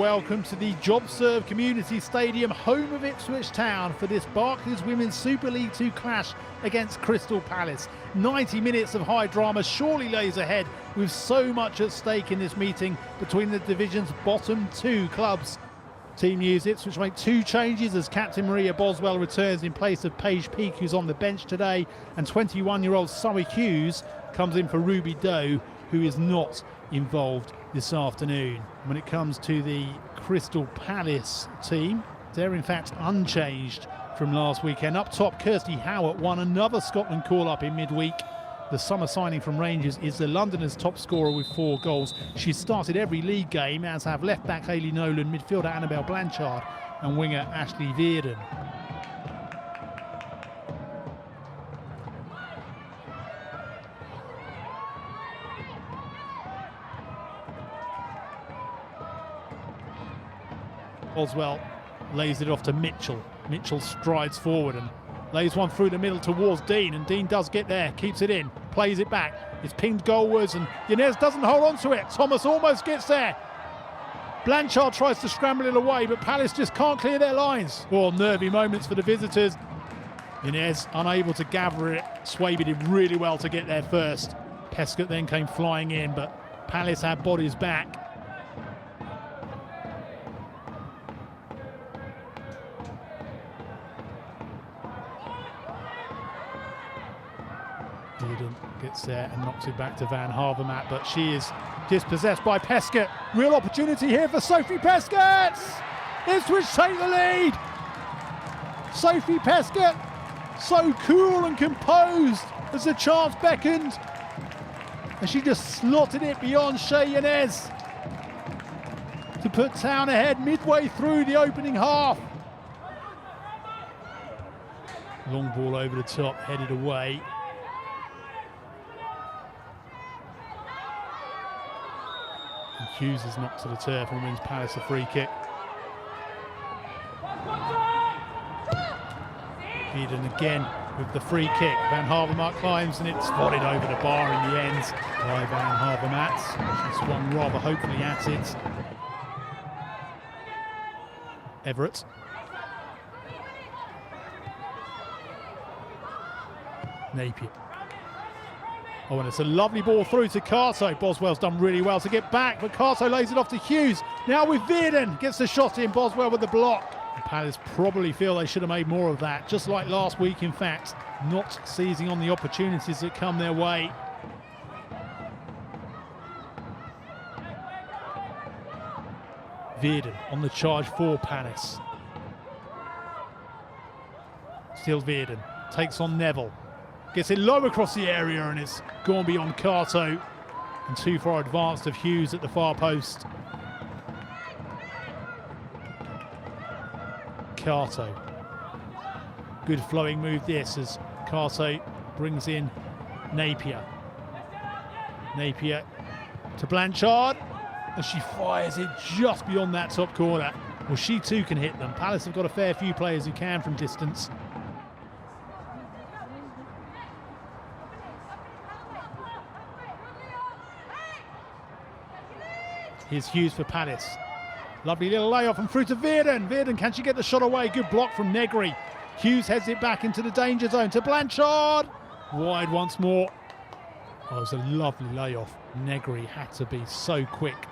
welcome to the JobServe Community Stadium, home of Ipswich Town, for this Barclays Women's Super League 2 clash against Crystal Palace. 90 minutes of high drama surely lays ahead, with so much at stake in this meeting between the division's bottom two clubs. Team news: Ipswich make two changes as captain Maria Boswell returns in place of Paige Peake, who's on the bench today, and 21-year-old Summer Hughes comes in for Ruby Doe, who is not involved this afternoon. When it comes to the Crystal Palace team, they're in fact unchanged from last weekend. Up top, Kirsty Howard won another Scotland call-up in midweek. The summer signing from Rangers is the Londoners' top scorer with 4 goals. She's started every league game, as have left-back Hayley Nolan, midfielder Annabelle Blanchard and winger Ashleigh Weerden. Boswell lays it off to Mitchell. Mitchell strides forward and lays one through the middle towards Dean, and Dean does get there, keeps it in, plays it back. It's pinged goalwards and Yanez doesn't hold on to it. Thomas almost gets there. Blanchard tries to scramble it away, but Palace just can't clear their lines. Oh, nervy moments for the visitors. Yanez unable to gather it. Swaby did really well to get there first. Peskett then came flying in, but Palace had bodies back. Weerden gets there and knocks it back to Van Havermaet, but she is dispossessed by Peskett. Real opportunity here for Sophie Peskett! Ipswich take the lead! Sophie Peskett, so cool and composed as the chance beckoned, and she just slotted it beyond Shea Yanez to put Town ahead midway through the opening half. Long ball over the top, headed away. And Hughes is knocked to the turf and wins Palace a free kick. Weerden again with the free kick. Van Havermaet climbs and it's volleyed over the bar in the end by Van Havermaet. She swung rather hopefully at it. Everett. Napier. Oh, and it's a lovely ball through to Carto. Boswell's done really well to get back, but Carto lays it off to Hughes. Now with Weerden, gets the shot in, Boswell with the block. And Palace probably feel they should have made more of that, just like last week in fact, not seizing on the opportunities that come their way. Weerden on the charge for Palace. Still Weerden, takes on Neville. Gets it low across the area and it's gone beyond Carto. And too far advanced of Hughes at the far post. Carto. Good flowing move this as Carto brings in Napier. Napier to Blanchard. And she fires it just beyond that top corner. Well, she too can hit them. Palace have got a fair few players who can from distance. Here's Hughes for Palace. Lovely little layoff and through to Weerden. Weerden, can she get the shot away? Good block from Negri. Hughes heads it back into the danger zone to Blanchard. Wide once more. Oh, it was a lovely layoff. Negri had to be so quick.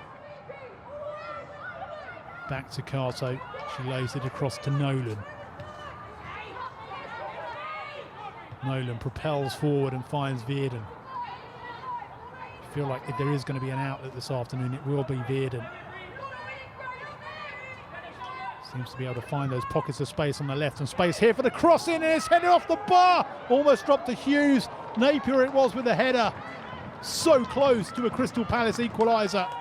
Back to Carto. She lays it across to Nolan. Nolan propels forward and finds Weerden. I feel like if there is going to be an outlet this afternoon, it will be Weerden. Seems to be able to find those pockets of space on the left, and space here for the cross in, and it's headed off the bar. Almost dropped to Hughes. Napier it was with the header. So close to a Crystal Palace equaliser.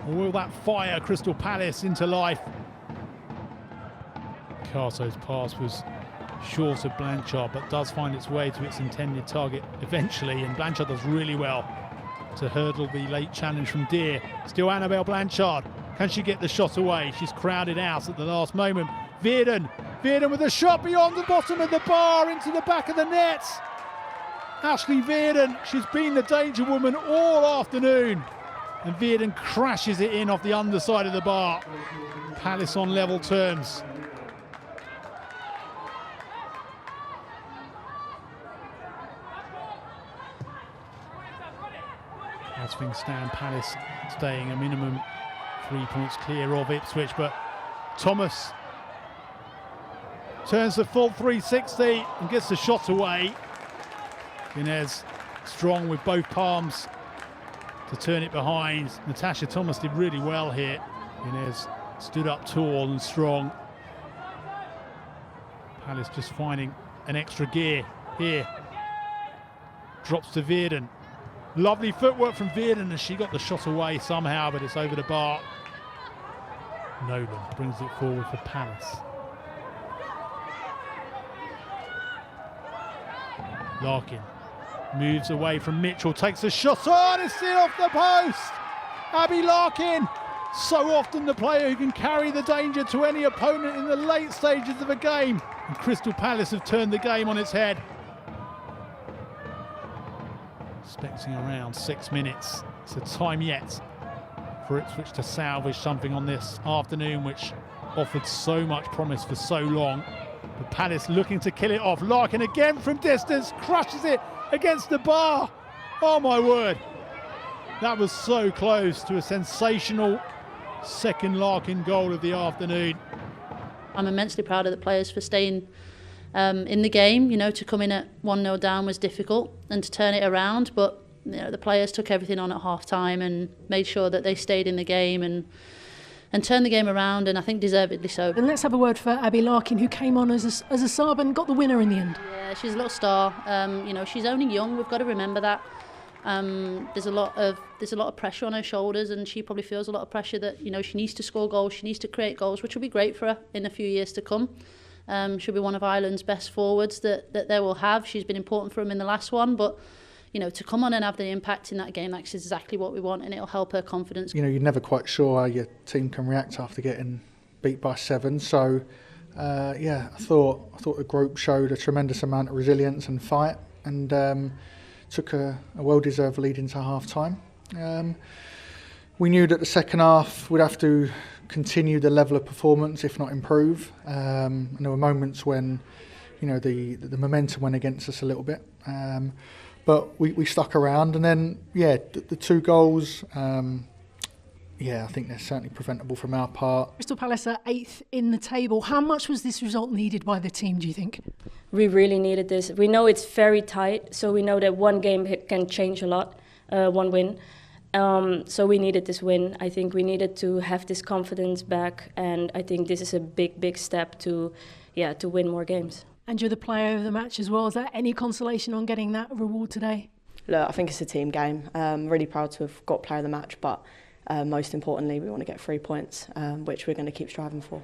Or will that fire Crystal Palace into life? Carto's pass was short of Blanchard, but does find its way to its intended target eventually, and Blanchard does really well to hurdle the late challenge from Deer. Still Annabelle Blanchard. Can she get the shot away? She's crowded out at the last moment. Weerden with a shot beyond the bottom of the bar into the back of the net. Ashleigh Weerden, she's been the danger woman all afternoon. and Weerden crashes it in off the underside of the bar. Palace on level terms. As things stand, Palace staying a minimum 3 points clear of Ipswich, but Thomas turns the full 360 and gets the shot away. Inez strong with both palms to turn it behind. Natasha Thomas did really well here. Inez stood up tall and strong. Palace just finding an extra gear here. Drops to Weerden. Lovely footwork from Weerden as she got the shot away somehow, but it's over the bar. Nolan brings it forward for Palace. Larkin moves away from Mitchell, takes a shot on, it's in off the post. Abbie Larkin, so often the player who can carry the danger to any opponent in the late stages of a game. And Crystal Palace have turned the game on its head. Expecting around 6 minutes. It's a time yet for Ipswich to salvage something on this afternoon, which offered so much promise for so long. But Palace looking to kill it off. Larkin again from distance, crushes it against the bar. Oh my word. That was so close to a sensational second Larkin goal of the afternoon. I'm immensely proud of the players for staying in the game. You know, to come in at 1-0 down was difficult, and to turn it around, but you know, the players took everything on at half time and made sure that they stayed in the game and turned the game around, and I think deservedly so. And let's have a word for Abbie Larkin, who came on as a sub and got the winner in the end. Yeah, she's a little star. You know, she's only young. We've got to remember that. There's a lot of pressure on her shoulders, and she probably feels a lot of pressure that, you know, she needs to score goals, she needs to create goals, which will be great for her in a few years to come. She'll be one of Ireland's best forwards that they will have. She's been important for them in the last one, but you know, to come on and have the impact in that game, that's exactly what we want, and it'll help her confidence. You know, you're never quite sure how your team can react after getting beat by 7. So, yeah, I thought the group showed a tremendous amount of resilience and fight, and took a well-deserved lead into half-time. We knew that the second half we'd have to continue the level of performance, if not improve. And there were moments when, you know, the momentum went against us a little bit. But we stuck around, and then, yeah, the 2 goals, yeah, I think they're certainly preventable from our part. Crystal Palace are 8th in the table. How much was this result needed by the team, do you think? We really needed this. We know it's very tight, so we know that one game can change a lot, one win. So we needed this win. I think we needed to have this confidence back, and I think this is a big step to win more games. And you're the player of the match as well. Is there any consolation on getting that reward today? Look, I think it's a team game. Really proud to have got player of the match, but most importantly, we want to get 3 points, which we're going to keep striving for.